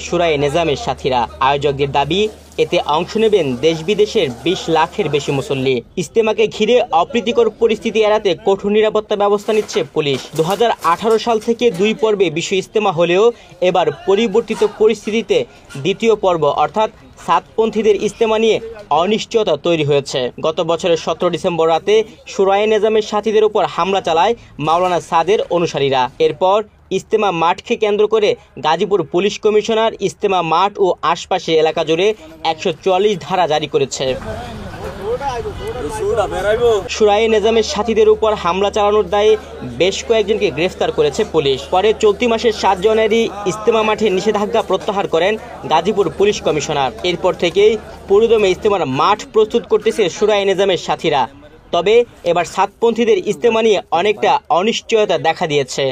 শুরায়ে নিজামের সাথীরা। আয়োজকদের দাবি, এতে অংশ নেবেন দেশ বিদেশের 20 লাখের বেশি মুসল্লি। ইজতেমাকে ঘিরে অপ্রীতিকর পরিস্থিতি এড়াতে কঠোর নিরাপত্তা ব্যবস্থা নিচ্ছে পুলিশ। 2018 সাল থেকে 2 পর্বে বিশ্ব ইজতেমা হলেও এবার পরিবর্তিত পরিস্থিতিতে দ্বিতীয় পর্ব অর্থাৎ সাতপন্থীদের ইজতেমা নিয়ে অনিশ্চয়তা তৈরি হয়েছে। গত বছরের 17 ডিসেম্বর রাতে শুরায়ে নিজামের সাথীদের উপর হামলা চালায় মাওলানা সাদের অনুসারীরা। এরপর ইজতেমা মাঠকে কেন্দ্র করে গাজীপুর পুলিশ কমিশনার ইজতেমা মাঠ ও আশপাশের এলাকা জুড়ে 144 ধারা জারি করেছে। শুরায়ে নিজামের সাথীদের উপর হামলা চালানোর দায়ে বেশ কয়েকজনকে গ্রেফতার করেছে পুলিশ। পরে চলতি মাসের 7 জানুয়ারি ইজতেমা মাঠে নিষেধাজ্ঞা প্রত্যাহার করেন গাজীপুর পুলিশ কমিশনার। এরপর থেকেই পুরোদমে ইজতেমার মাঠ প্রস্তুত করতেছে শুরায়ে নিজামের সাথীরা। তবে এবার সাতপন্থীদের ইজতেমা নিয়ে অনেকটা অনিশ্চয়তা দেখা দিয়েছে।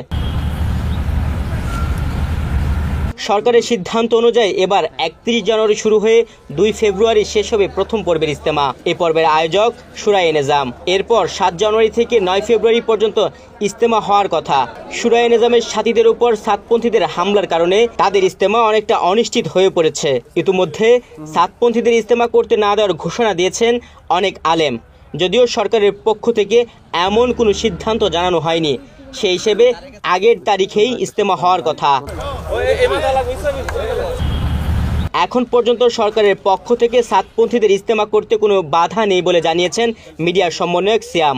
সরকারের সিদ্ধান্ত অনুযায়ী এবার 31 জানুয়ারি শুরু হয়ে 2 ফেব্রুয়ারি শেষ হবে প্রথম পর্বের ইজতেমা। এই পর্বের আয়োজক শুরায়ে নিজাম। এরপর 7 জানুয়ারি থেকে 9 ফেব্রুয়ারি পর্যন্ত ইজতেমা হওয়ার কথা। শুরায়ে নিজামের সাথীদের উপর সাতপন্থীদের হামলার কারণে তাদের ইজতেমা অনেকটা অনিশ্চিত হয়ে পড়েছে। ইতিমধ্যে সাতপন্থীদের ইজতেমা করতে না দেওয়ার ঘোষণা দিয়েছেন অনেক আলেম। যদিও সরকারের পক্ষ থেকে এমন কোনো সিদ্ধান্ত জানানো হয়নি, সেই হিসেবে আগের তারিখেই ইজতেমা হওয়ার কথা। এখন পর্যন্ত সরকারের পক্ষ থেকে সাতপন্থীদের ইজতেমা করতে কোনো বাধা নেই বলে জানিয়েছেন মিডিয়া সমন্বয়ক সিয়াম।